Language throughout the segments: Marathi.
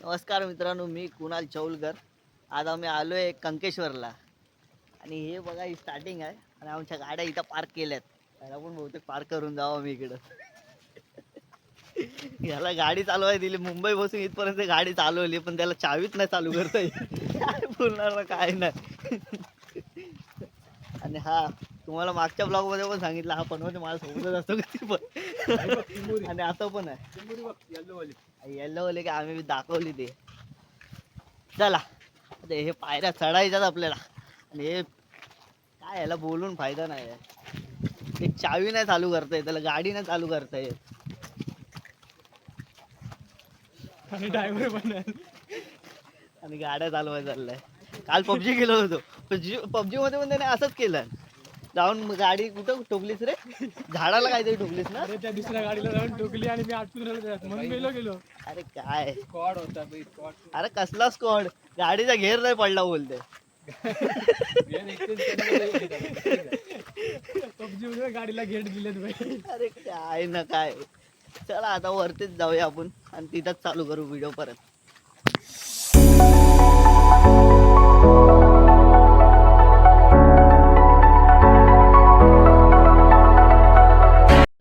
नमस्कार मित्रांनो, मी कुणाल चौलकर. आज आम्ही आलो आहे कंकेश्वरला आणि हे बघा ही स्टार्टिंग आहे आणि आमच्या गाड्या इथं पार्क केल्यात. त्याला पण बहुतेक पार्क करून जावं मी इकडं. याला गाडी चालवायला दिली, मुंबई बसून इथपर्यंत गाडी चालवली पण त्याला चावीच नाही चालू करता येत. काय बोलणार ना काय नाही. आणि हा तुम्हाला मागच्या ब्लॉग मध्ये पण सांगितलं, हा पनवते माझ्यासोबतच असतो कधी पण. आणि असं पण आहे येल्लोवाले की आम्ही दाखवली ते. चला आता हे पायऱ्या चढायच्याच आपल्याला आणि हे काय याला बोलून फायदा नाही आहे. एक चावी नाही चालू करता येत त्याला, गाडी नाही चालू करता येत आणि ड्रायव्हर पण आणि गाड्या चालवायला चाललाय. काल पबजी गेलो होतो, पबजी मध्ये पण त्याने असंच केलं. जाऊन गाडी कुठं ठोकलीस रे, झाडाला काहीतरी ठोकलीस ना. अरे त्या दुसऱ्या गाडीला जाऊन ठोकली आणि मी आठवून राहिलो त्यात म्हणून गेलो. अरे काय स्क्वॉड होता भाई, स्क्वॉड. अरे कसला स्क्वॉड, गाडीचा घेर नाही पडला बोलते. पबजी मध्ये गाडीला गेट दिलेत भाई. अरे काय ना काय. चला आता वरतीच जाऊया आपण आणि तिथंच चालू करू व्हिडिओ परत.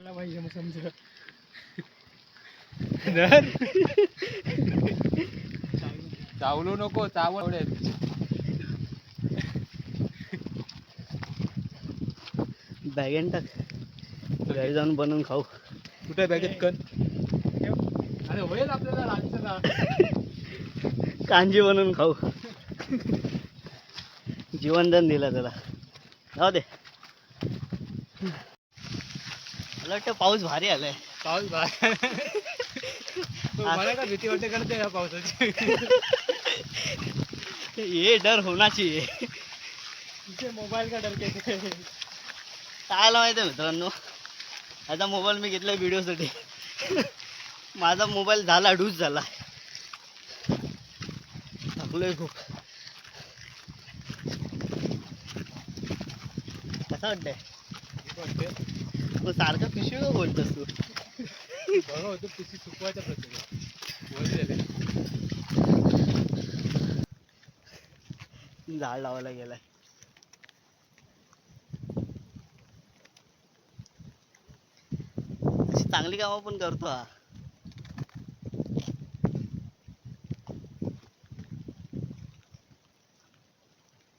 भाई मग समजा चावलू नको, चावल बॅगेन टाक, घरी जाऊन बनवून खाऊ. कुठे बॅगेत कण. अरे होईल आपल्याला रातचं. कांजी बनवून खाऊ. जीवनदान दिलं त्याला, जाऊ दे. मला वाटतं पाऊस भारी आलाय. पाऊस मला का भीती वाटते करते या पावसाची. ये डर होना चाहिए. तुझे मोबाईल का डर के. काय माहिती आहे मित्रांनो, आता मोबाईल मी घेतला व्हिडिओसाठी. माझा मोबाईल झाला डूस झाला, थकलोय खूप. कसं वाटतंय मग सारखं पिशवी का बोलतोस तू. बघा होतो पिशी सुकवायचा प्रसंग. झाड लावायला गेलाय. अशी चांगली कामं पण करतो हा.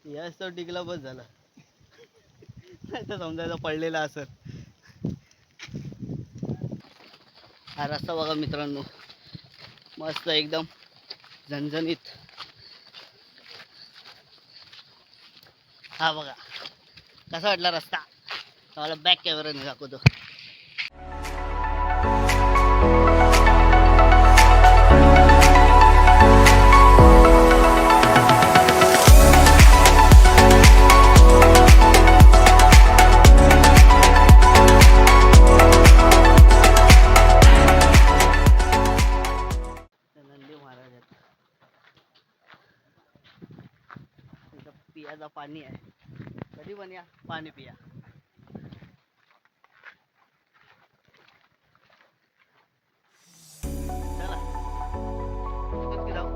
यश तर टिकला बस झाला, नाही तर समजायचं पडलेला असत. हा रस्ता बघा मित्रांनो, मस्त एकदम झणझणीत. हा बघा कसा वाटला रस्ता, मला बॅक कॅमेराने दाखवतो. नंदी महाराज आहेत. इथं पियाचं पाणी आहे, कधी पण या पाणी पिया. चला इथंच की जाऊ.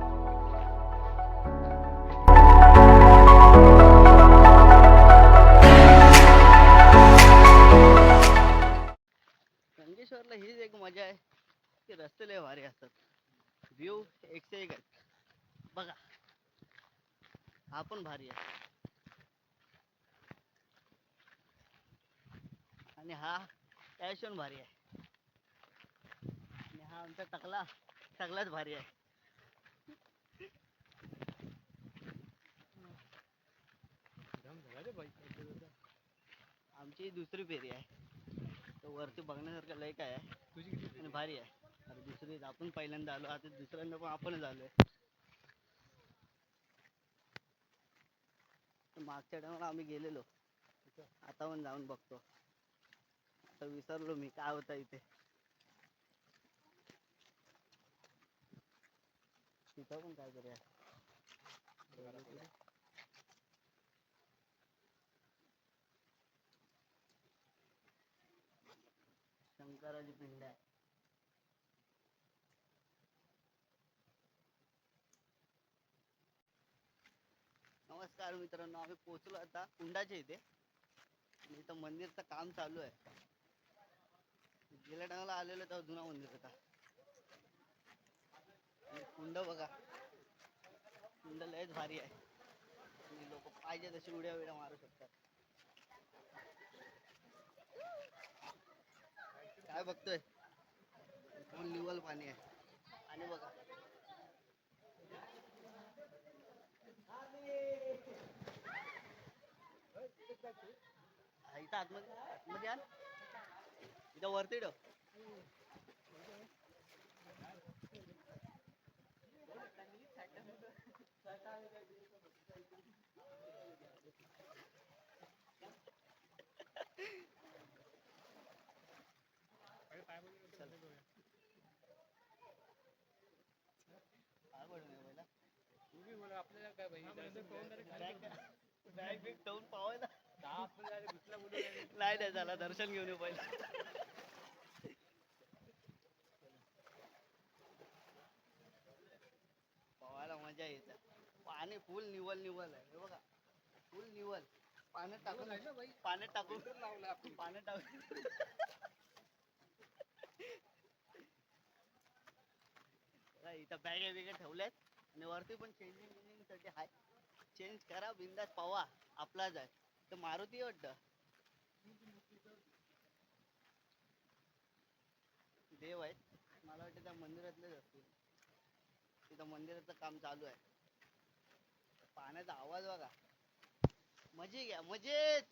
संगेश्वरला हीच एक मजा आहे की रस्ते लय भारी असतात, व्ह्यू एकशे एक आहेत. बघा हा पण भारी आहे आणि हा त्याशिवाय भारी आहे. आणि हा आमचा टकला सगळ्यात भारी आहे. आमची दुसरी फेरी आहे, तर वरती बघण्यासारखं लय काय आहे. तुझी आणि भारी आहे. अरे दुसरी आपण पहिल्यांदा आलो, आता दुसऱ्यांदा पण आपणच आलोय. मागच्या टायमाला आम्ही गेलेलो, आता पण जाऊन बघतो. आता विसरलो मी काय होता इथे. तिथं पण काय करूया. शंकराची पिंड आहे. नमस्कार मित्रांनो, आम्ही पोहोचलो आता कुंडाच्या इथे. आणि इथं मंदिरचं काम चालू आहे. गेल्या टायमाला आलेलो तेव्हा जुना मंदिर होता. आणि कुंड बघा, कुंड लयच भारी आहे. आणि लोक पाहिजे तशी उड्या विड्या मारू शकतात. काय बघतोय? फुल निवल पाणी आहे. आणि बघा इथं आतमध्ये आतमध्ये आण. इथं वरती ठेव. काय पडून आहे पहिला? आपल्याला काय भाई बॅग बिग ठेवून पावायला नाही नाही, झाला दर्शन घेऊन येऊ पहिला. पवायला मजा येते. पाणी फुल निवल निवल आहे हे बघा, फुल निवल. पाण्यात टाकून पाण्यात टाकून पाण्यात टाकून इथं बॅगे बिगे ठेवल्यात. आणि वरती पण चेंजिंग साठी आहे. चेंज करा, बिंदास पवा, आपलाच आहे. तर मारुती वाटतं देव आहेत. मला वाटतं त्या मंदिरातलेच असतील. तिथं मंदिराचं काम चालू आहे. पाण्याचा आवाज बघा, मजे घ्या मजेत.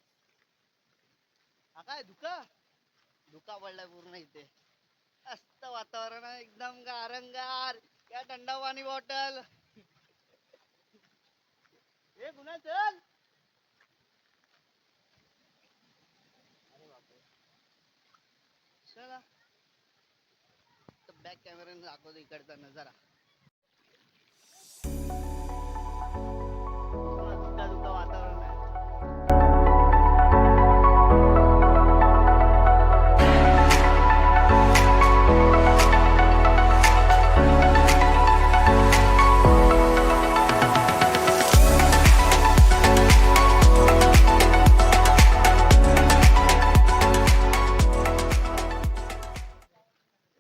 हा काय धुका धुका पडलाय पूर्ण इथे. मस्त वातावरण आहे, एकदम गारंगार. या थंड पाणी बॉटल. हे गुन्हा चल. अरे बापरे, चला बॅक कॅमेऱ्याने दाखवतो इकडचा नजारा. धुका धुका वातावरण आहे.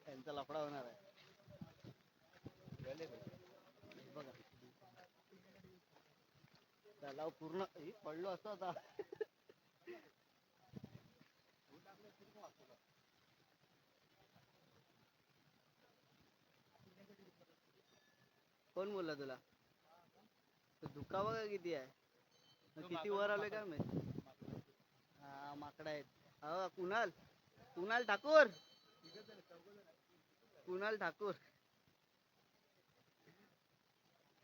त्यांचा लफडा होणार आहे बघा. तलाव पूर्ण पडलो असतो आता. कोण बोलला तुला? धुका बघा किती आहे, किती वर आलोय काय माहित. हा माकडा आहेत. हा कुणाल कुणाल ठाकूर कुणाल ठाकूर.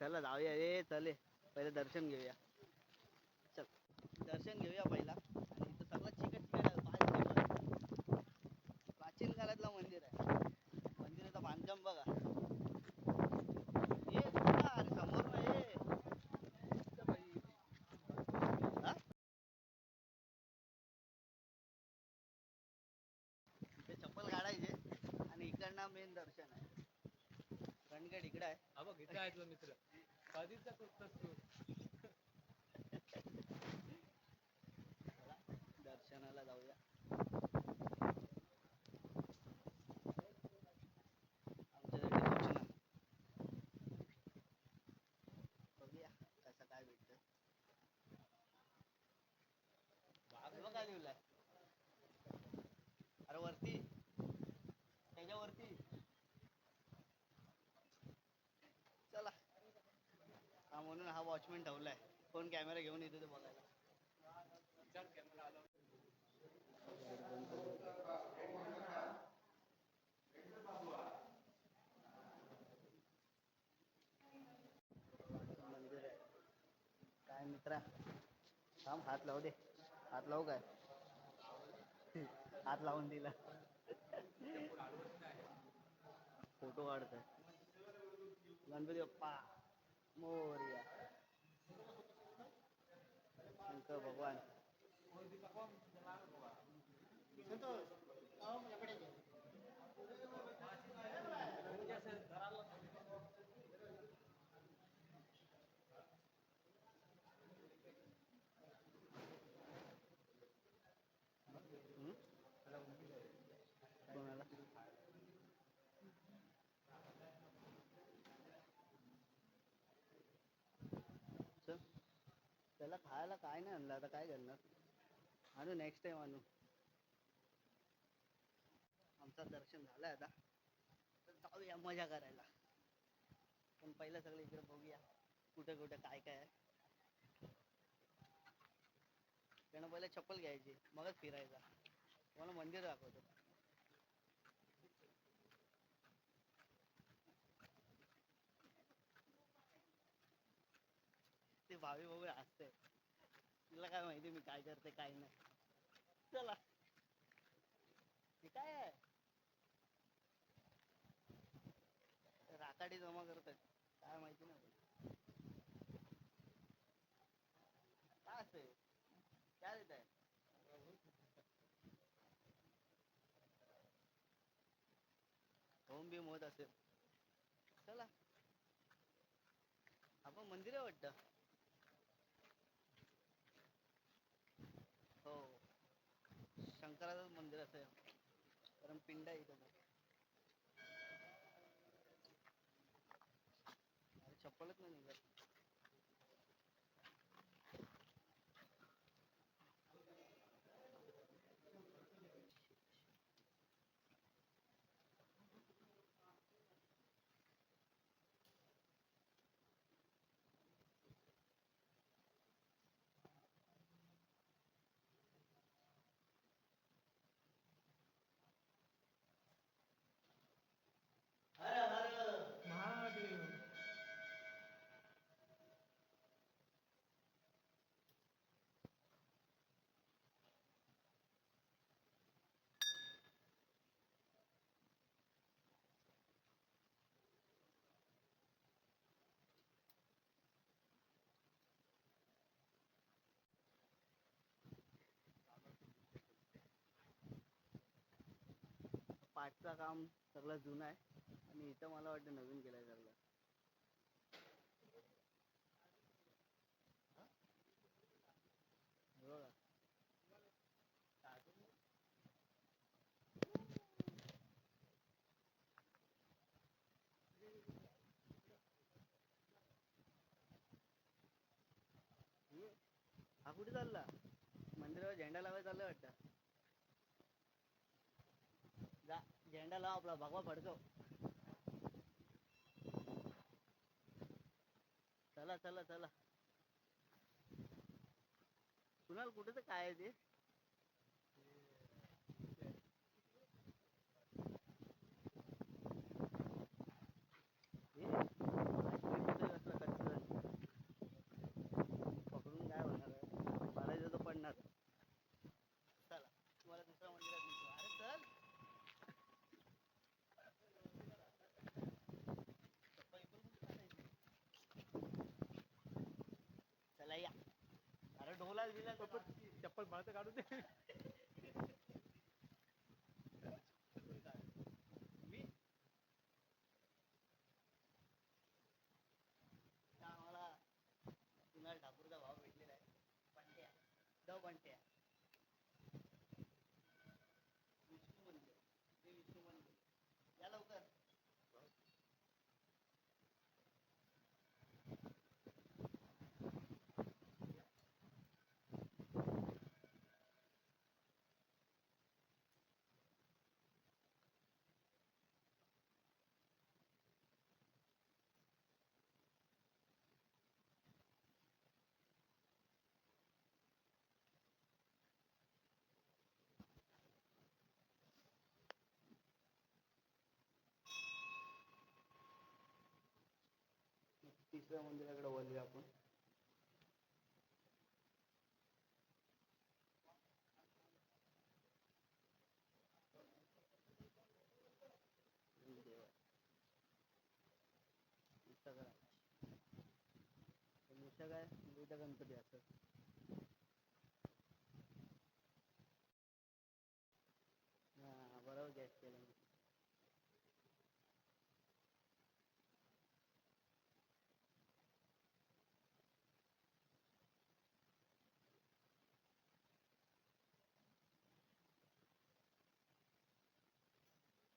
चला जाऊया रे, चले पहिले दर्शन घेऊया. चल दर्शन घेऊया पहिला. आणि इथं सगळं चिकट चिकट आहे. प्राचीन काळातलं मंदिर आहे. मंदिराचं बांधकाम बघा. ये अरे समोर ना ये. हा? इथे चप्पल काढायचे आणि इकडनं मेन दर्शन आहे. रणगड इकडे आहे. हा बघ इथे आहेत मित्र. कधीचा करतोस तू? दर्शनाला जाऊया. आमच्यासाठी सूचना बघूया कसं काय भेटतं. काय लिहिलंय? अरे वरती, त्याच्यावरती. चला हा, म्हणून हा वॉचमॅन ठेवलाय. कोण कॅमेरा घेऊन येतो ते बघायला. मंदिर आहे काय मित्रा. थांब हात लावू दे. हात लावू काय? हात लावून दिला. फोटो काढतोय. गणपती बाप्पा मोरया. शंकर भगवान. खायला काय नाही आणलं, आता काय करणार. आणू नेक्स्ट टाइम आणू. आमचं दर्शन झालंय आता, तर जाऊया मजा करायला. पण पहिलं सगळं इकडे बघूया कुठे कुठे काय काय आहे. त्यानं पहिले चप्पल घ्यायची मगच फिरायचा. तुम्हाला मंदिर दाखवतो. ते भावी बघूया हसते. तिला काय माहिती मी काय करते काय नाही. चला हे काय आहे, राखाडी जमा करतात काय माहिती नाही. काय असते काय देत आहे. होम बीम होत असेल. चला आपण मंदिर आहे वाटतं. हो शंकराचं मंदिर असं आहे, कारण पिंड आहे इथं. अरे चप्पलच नाही निघत. महादेव. पाठचं काम सगळं जुनं आहे आणि इथं मला वाटतं नवीन केलंय सगळं. हे बघा. हे, हा कुठे चालला. मंदिरावर झेंडा लावायला चाललं वाटतं. जा झेंडा लाव आपला भगवा फडकव. चला चला चला. कुणाल कुठे तर काय आहे ते. हे, आईस्क्रीम मध्ये असलं कच्चं. पकडून काय होणार आहे, मला तो पडणार. चला तुम्हाला दुसऱ्या मंदिरात नेतो. अरे चल. चप्पल इकडून कुठे काढायची? चला या. अरे ढोला दिला चप्पल मला तर काढू दे. मी आम्हाला कुणाल ठाकूरचा भाव भेटलेला आहे. बंट्या जाऊ बंट्या. विष्णू मंदिर, ते विष्णू मंदिर या लवकर. तिसऱ्या मंदिराकडे वळूया आपण. मूषक आहे इथं गणपती असतात. हा बरोबर गॅस केलं.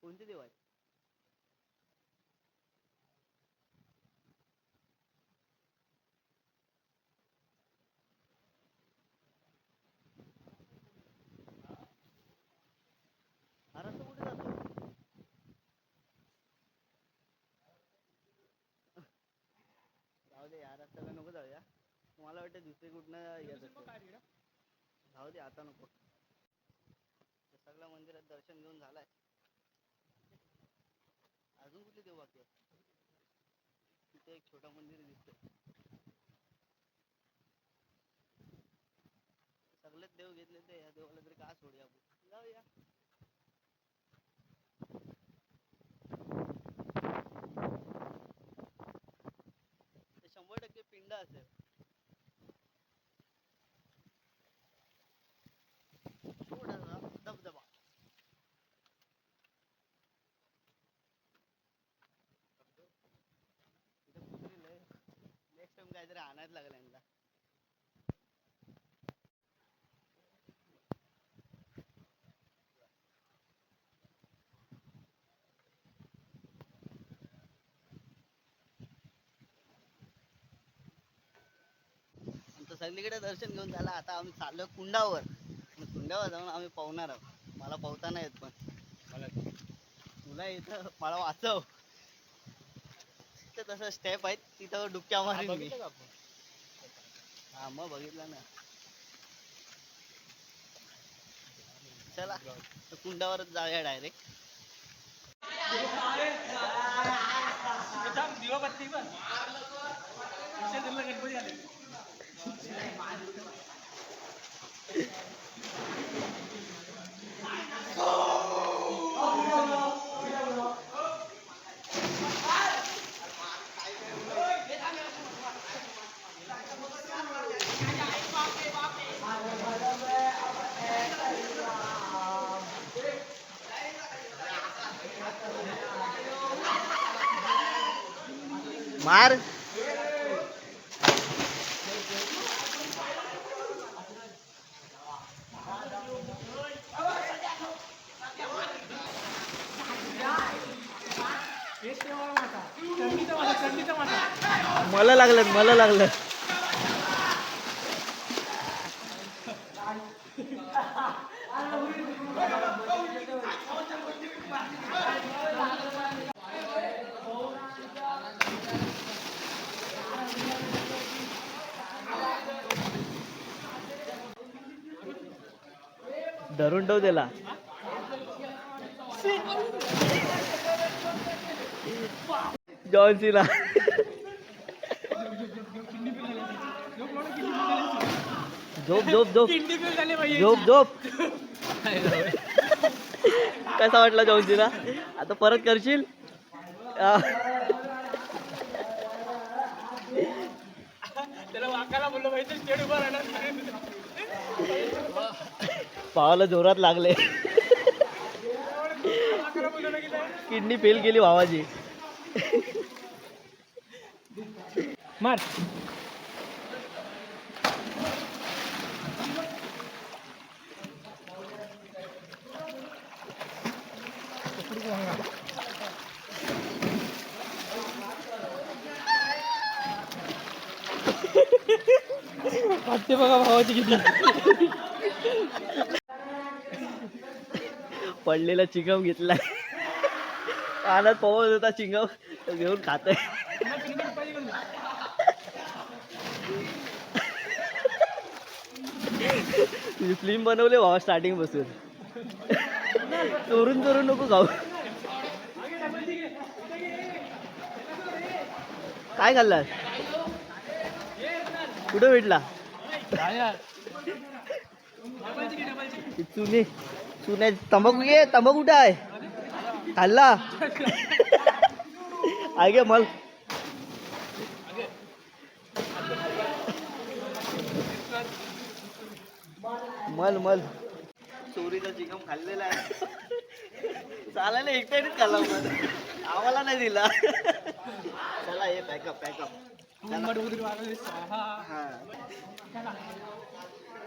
कोणते देव आहेत. कुठे जातो? जाऊ दे यार, आता नको जाऊया. मला वाटतं दुसरी कुठनं येत असेल. जाऊ दे आता नको. सगळ्या मंदिरात दर्शन घेऊन झालाय. अजून कुठले देव बाकी आहे? तिथे एक छोटा मंदिर दिसतंय. सगळेच देव घेतले ते या देवाला तरी का सोडूया आपण. जाऊया. ते 100% पिंड असेल. थोडासा धबधबा. इथे कुत्री लय. नेक्स्ट टाइम काहीतरी आणायच लागेल यांना. आमचं सगळीकडे दर्शन घेऊन झालं. आता आम्ही चाललोय कुंडावर. कुंडावर जाऊन आम्ही पोहणार आहोत. मला पोहता नाही येत पण मला तुला इथं मला वाचव. तिथं तसं स्टेप आहेत तिथं डुबक्या मारीन मी. बघितलं का आपण? हा मग बघितलं ना. चला तर कुंडावरच जाऊया डायरेक्ट. दिवाबत्ती पण गणपती आले. मार. मला लागलं मला लागलं. धरून ठेव त्याला. जॉन्सीला झोप झोप झोप झोप झोप. कसा वाटला जॉन्सीला? आता परत करशील? त्याला वाकायला बोललो पाहिजे स्टेड उभा राहणार. पावाला जोरात लागले. किडनी फेल केली भावाची. मार. वाटते बघा भावाची किती. पडलेला चिंगम घेतलाय. कानात पवत होता चिंगम घेऊन खात आहे. फिल्म बनवले भावा स्टार्टिंग पासून. चोरून चोरून नको खाऊ. काय खाल्लास? कुठं भेटला? चुने चुने तंबाखू घे. तंबाखू कुठं आहे? खाल्ला आहे गे मल. मल मल चोरीचा चिकन खाल्लेला आहे. चालायला एकट्यानेच खाल्ला आम्हाला नाही दिला. चला हे पॅकअप पॅकअप.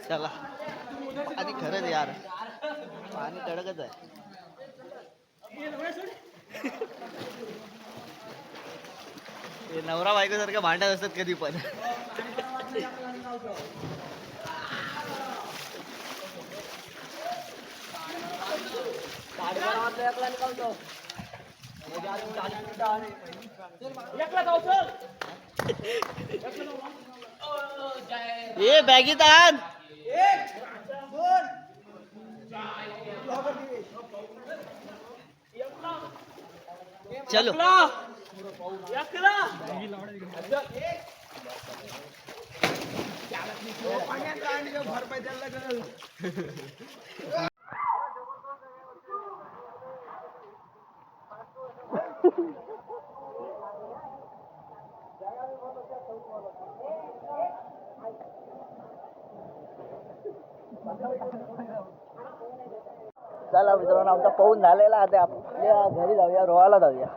चला आणि खरंच यार पाणी तडकच आहे. हे नवरा बायको सारखं भांडत असतात कधी पण. ए बॅगीत आण. चलो चला मित्रांनो, आमचा पाऊस झालेला. आता आपल्या घरी जाऊया, रोहाला जाऊया.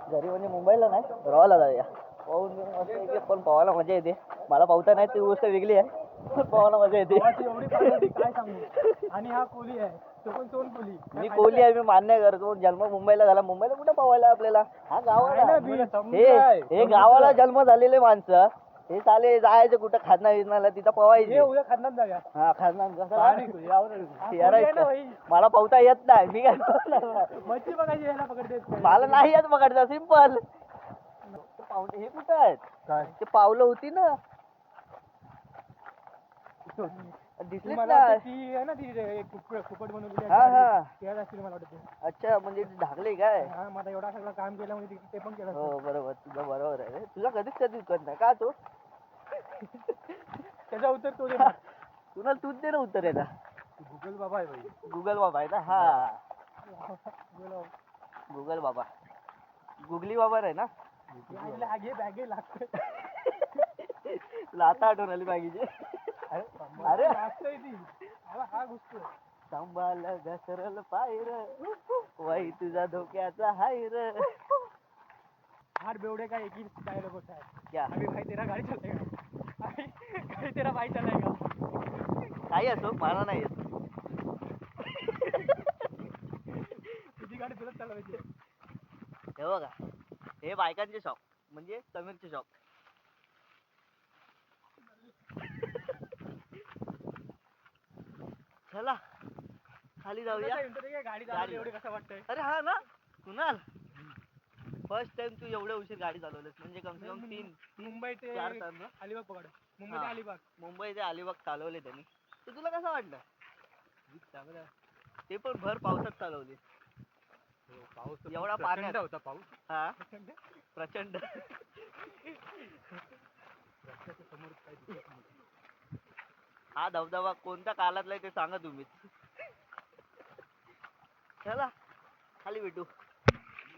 घरी म्हणजे मुंबईला नाही, रोहाला जाऊया. पाऊस मस्त येते, पण पोहायला मजा येते. मला पावता नाही ती गोष्ट वेगळी आहे, पण पोहायला मजा येते. काय सांगू. आणि हा कोहली आहे, तो पण सोन कोहली. मी कोहली आहे, मी मान्य करतो. जन्म मुंबईला झाला, मुंबईला कुठे पोहायला आपल्याला. हा गावाला, हे गावाला जन्म झालेले माणसं, हे चाले जायचे कुठं खाजना विजनाला, तिथं पवायचे. खानदान जाऊया. हा खाजना मला पावता येत नाही, मी काय मच्छी बघायची याला पकडते. मला नाही येत पकडता, सिंपल. पावले हे कुठं आहेत, ते पावलं होती ना, दिसली मला ना. ती आहे ना, ती फुकट बनवली. हा हा, मला वाटतं. अच्छा, म्हणजे ढाकले काय. हा, मला एवढा सगळं काम केलं म्हणजे ते पण केलं. हो बरोबर, तुझं बरोबर आहे. तुझा कधीच करत नाही का तू. त्याचा उत्तर तो दे. तुला तूच दे ना उत्तर याचा. गुगल बाबा आहे भाई. गुगल बाबा आहे ना. हा, गुगल बाबा, गुगली बाबा आहे ना. बॅगे लागते. लाता आठवण आली बागीची. अरे हा घुसतो. सांभाळ घसरल पायर, वाई तुझा धोक्याचा हायर. हार बेवडे का एक ही डायलॉग होता है. क्या अभी भाई तेरा गाड़ी चलेगा. गाड़ी तेरा भाई चलेगा. काही असो, मला नाही येत. तुझी गाडी तुला चालवायची. हे बघा, हे बायकांचे शॉप, म्हणजे समीरचे शॉप. चला खाली जाऊया. गाडी चालवली एवढी कसं वाटतंय. अरे हा ना कुणाल, फर्स्ट टाइम तू एवढ्या उशीर गाडी चालवलीस, म्हणजे कम से कम मुंबई ते 4 तास ना. अलिबाग पकड. मुंबई ते अलिबाग. मुंबई ते अलिबाग चालवले त्यांनी. तर तुला कसं वाटलं. ते पण भर पावसात चालवली. पाऊस एवढा पाण्यात होता पाऊस. हा प्रचंड. हा धबधबा कोणत्या काळातला आहे ते सांगा तुम्ही. चला खाली भेटू.